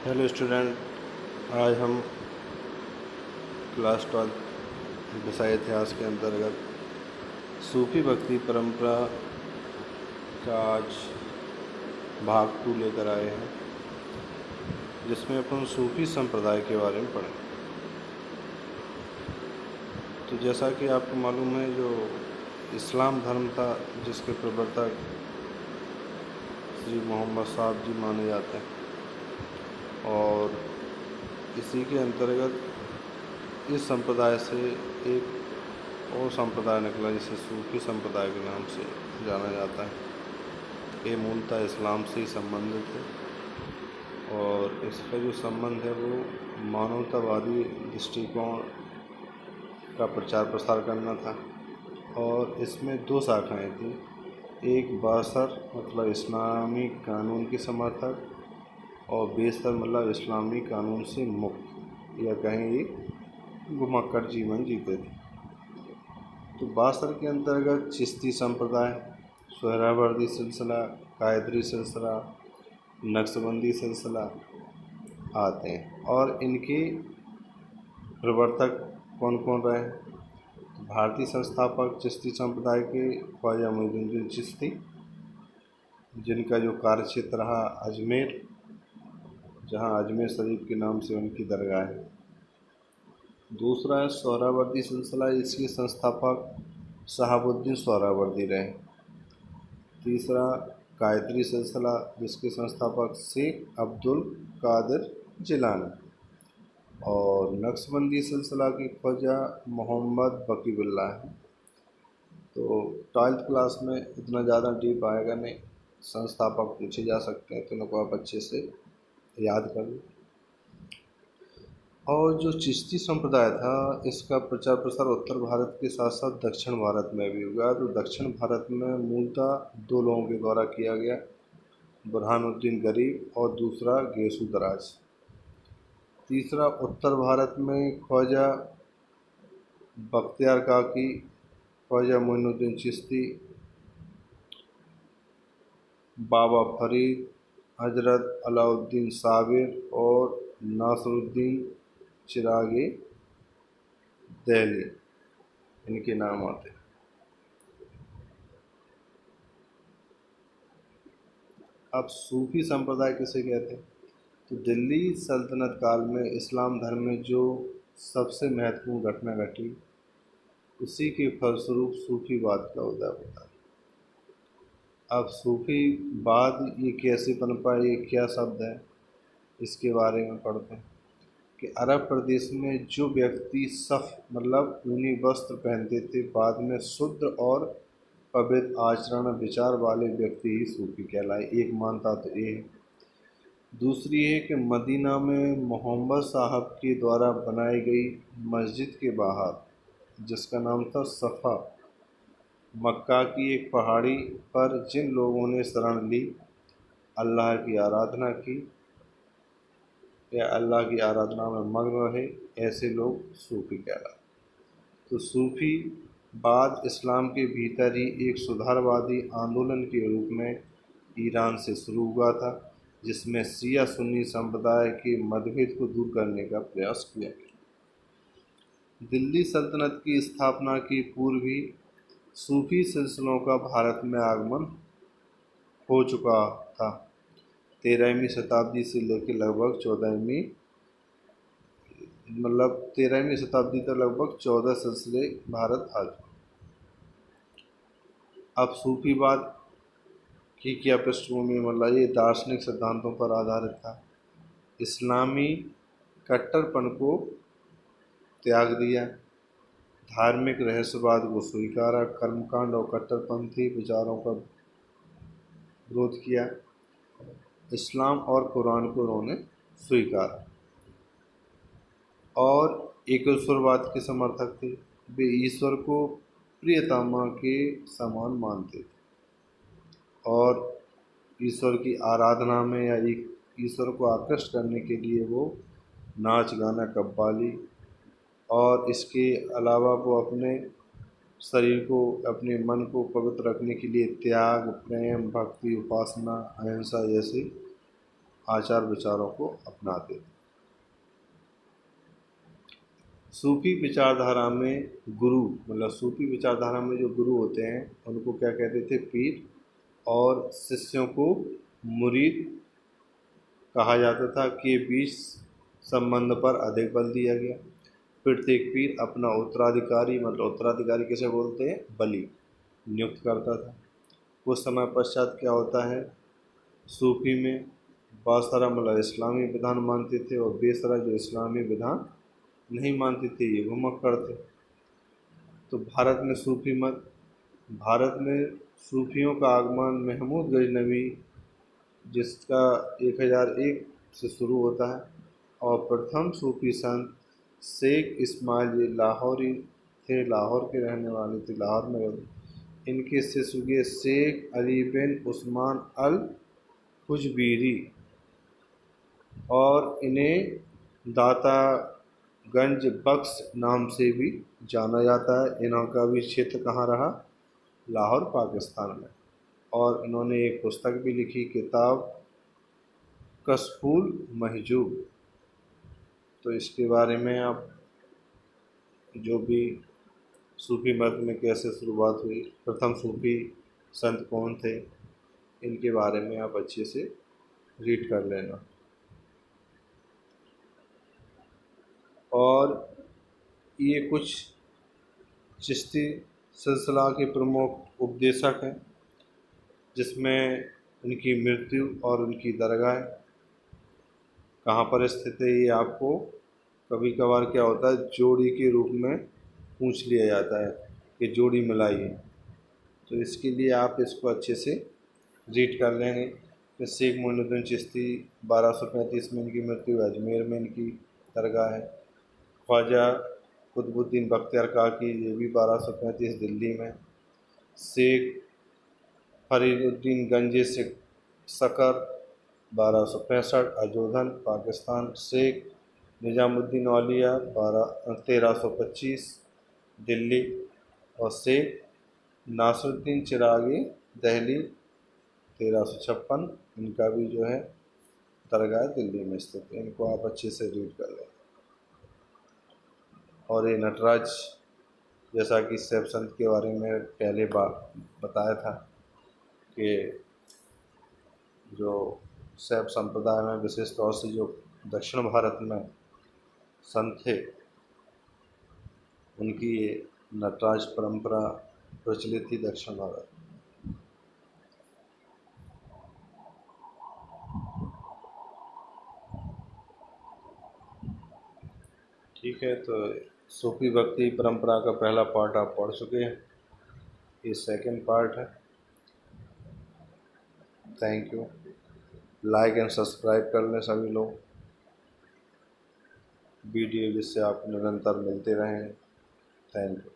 Hello student, आज हम class 12 विषय इतिहास के अंतर्गत सूफी भक्ति परंपरा का आज भाग 2 लेकर आए हैं, जिसमें अपन सूफी संप्रदाय के बारे में पढ़ें। तो जैसा कि आपको मालूम है, जो इस्लाम धर्म था जिसके प्रवर्तक श्री मोहम्मद साहब जी माने जाते हैं, और इसी के अंतर्गत इस संप्रदाय से एक और संप्रदाय निकला जिसे सूफी संप्रदाय के नाम से जाना जाता है। ये मूलतः इस्लाम से ही संबंधित है और इसका जो संबंध है वो मानवतावादी दृष्टिकोण का प्रचार प्रसार करना था। और इसमें 2 शाखाएं थी, एक बासर मतलब इस्लामी कानून के समर्थक, और बेसर मतलब इस्लामी कानून से मुक्त, या कहें एक घुमक्कड़ जीवन जीते थे। तो बासर के अंतर्गत चिश्ती संप्रदाय, सोहरावर्दी सिलसिला, कायदरी सिलसिला, नक्शबंदी सिलसिला आते हैं। और इनके प्रवर्तक कौन कौन रहे? तो भारतीय संस्थापक चिश्ती संप्रदाय के ख्वाजा मोइनुद्दीन चिश्ती, जिनका जो कार्यक्षेत्र रहा अजमेर, जहाँ अजमेर शरीफ के नाम से उनकी दरगाह है। दूसरा है सोहरावर्दी सिलसिला, इसके संस्थापक शहाबुद्दीन सोहरावर्दी रहे। तीसरा कायदरी सिलसिला, जिसके संस्थापक शेख अब्दुल कादिर जिलानी। और नक्शबंदी सिलसिला के ख्वाजा मोहम्मद बकीउल्लाह है। तो 12th क्लास में इतना ज़्यादा डीप आएगा नहीं, संस्थापक पूछे जा सकते हैं, तो इनको आप अच्छे से याद कर लें। और जो चिश्ती संप्रदाय था, इसका प्रचार प्रसार उत्तर भारत के साथ साथ दक्षिण भारत में भी हुआ। तो दक्षिण भारत में मूलतः 2 लोगों के द्वारा किया गया, बुरहानुद्दीन गरीब और दूसरा गेसू दराज। तीसरा उत्तर भारत में ख्वाजा बख्तियार काकी, ख्वाजा मोइनुद्दीन चिश्ती, बाबा फरीद, हजरत अलाउद्दीन साबिर और नासरुद्दीन चिरागी दहली, इनके नाम आते हैं। अब सूफी संप्रदाय किसे कहते हैं? तो दिल्ली सल्तनत काल में इस्लाम धर्म में जो सबसे महत्वपूर्ण घटना घटी, उसी के फलस्वरूप सूफीवाद का उदय होता है। अब सूफीवाद ये कैसे पनपा, ये क्या शब्द है, इसके बारे में पढ़ते हैं कि अरब प्रदेश में जो व्यक्ति सफ़ मतलब ऊनी वस्त्र पहनते थे, बाद में शुद्ध और पवित्र आचरण विचार वाले व्यक्ति ही सूफी कहलाए। एक मानता तो ये है। दूसरी है कि मदीना में मोहम्मद साहब के द्वारा बनाई गई मस्जिद के बाहर, जिसका नाम था सफ़ा, मक्का की एक पहाड़ी पर जिन लोगों ने शरण ली, अल्लाह की आराधना की या अल्लाह की आराधना में मग्न रहे, ऐसे लोग सूफी कहलाते। तो सूफी बाद इस्लाम के भीतर ही एक सुधारवादी आंदोलन के रूप में ईरान से शुरू हुआ था, जिसमें शिया सुन्नी संप्रदाय के मतभेद को दूर करने का प्रयास किया गया। दिल्ली सल्तनत की स्थापना के पूर्व ही सूफी सिलसिलों का भारत में आगमन हो चुका था। 13वीं शताब्दी से लेकर लगभग 13वीं शताब्दी तक लगभग 14 सिलसिले भारत आ चुके। अब सूफीवाद की क्या पृष्ठभूमि, मतलब ये दार्शनिक सिद्धांतों पर आधारित था। इस्लामी कट्टरपन को त्याग दिया, धार्मिक रहस्यवाद को स्वीकारा, कर्मकांड और कट्टरपंथी विचारों का विरोध किया, इस्लाम और कुरान को उन्होंने स्वीकारा। और ईश्वरवाद के समर्थक थे। वे ईश्वर को प्रियतमा के समान मानते थे और ईश्वर की आराधना में या ईश्वर को आकृष्ट करने के लिए वो नाच गाना कव्वाली, और इसके अलावा वो अपने शरीर को, अपने मन को पवित्र रखने के लिए त्याग, प्रेम, भक्ति, उपासना, अहिंसा जैसे आचार विचारों को अपनाते थे। सूफी विचारधारा में गुरु, मतलब सूफी विचारधारा में जो गुरु होते हैं उनको क्या कहते थे? पीर। और शिष्यों को मुरीद कहा जाता था। के बीच संबंध पर अधिक बल दिया गया। प्रत्येक पीर अपना उत्तराधिकारी, मतलब उत्तराधिकारी किसे बोलते हैं? बली, नियुक्त करता था। कुछ समय पश्चात क्या होता है, सूफी में बासरा मतलब इस्लामी विधान मानते थे और बेसरा जो इस्लामी विधान नहीं मानते थे, ये घुमक्कड़ थे। तो भारत में सूफियों का आगमन महमूद गजनवी, जिसका 1001 से शुरू होता है, और प्रथम सूफी संत शेख इस्माइल, ये लाहौरी थे, लाहौर के रहने वाले थे, लाहौर में रहते। इनके शिष्य हुए शेख अली बिन उस्मान अल हुजबीरी, और इन्हें दाता गंज बख्श नाम से भी जाना जाता है। इनका भी क्षेत्र कहाँ रहा? लाहौर, पाकिस्तान में। और इन्होंने एक पुस्तक भी लिखी, किताब कशफुल महजूब। तो इसके बारे में आप, जो भी सूफी मत में कैसे शुरुआत हुई, प्रथम सूफी संत कौन थे, इनके बारे में आप अच्छे से रीड कर लेना। और ये कुछ चिश्ती सिलसिला के प्रमुख उपदेशक हैं, जिसमें उनकी मृत्यु और उनकी दरगाह कहाँ पर स्थित है, ये आपको कभी कभार क्या होता है, जोड़ी के रूप में पूछ लिया जाता है कि जोड़ी मिलाइए। तो इसके लिए आप इसको अच्छे से रीड कर लेंगे कि शेख मोइनुद्दीन चिश्ती 1235 में इनकी मृत्यु, अजमेर में इनकी दरगाह है। ख्वाजा कुतुबुद्दीन बख्तियार काकी, ये भी 1235 दिल्ली में। शेख फरीदुद्दीन गंजे से सकर 1265 अजोधन, पाकिस्तान। शेख निजामुद्दीन औलिया 1325 दिल्ली। और शेख नासरुद्दीन चिरागी दहली 1356, इनका भी जो है दरगाह दिल्ली में स्थित है। इनको आप अच्छे से रीड कर लें। और ये नटराज, जैसा कि शैव संत के बारे में पहले बताया था कि जो शैव संप्रदाय में विशेष तौर से जो दक्षिण भारत में संत थे, उनकी ये नटराज परंपरा प्रचलित थी दक्षिण भारत। ठीक है, तो सूफी भक्ति परंपरा का पहला पार्ट आप पढ़ चुके हैं, ये सेकंड पार्ट है। Thank you. Like and subscribe कर लें सभी लोग वीडियो, जिससे आप निरंतर मिलते रहें। Thank you.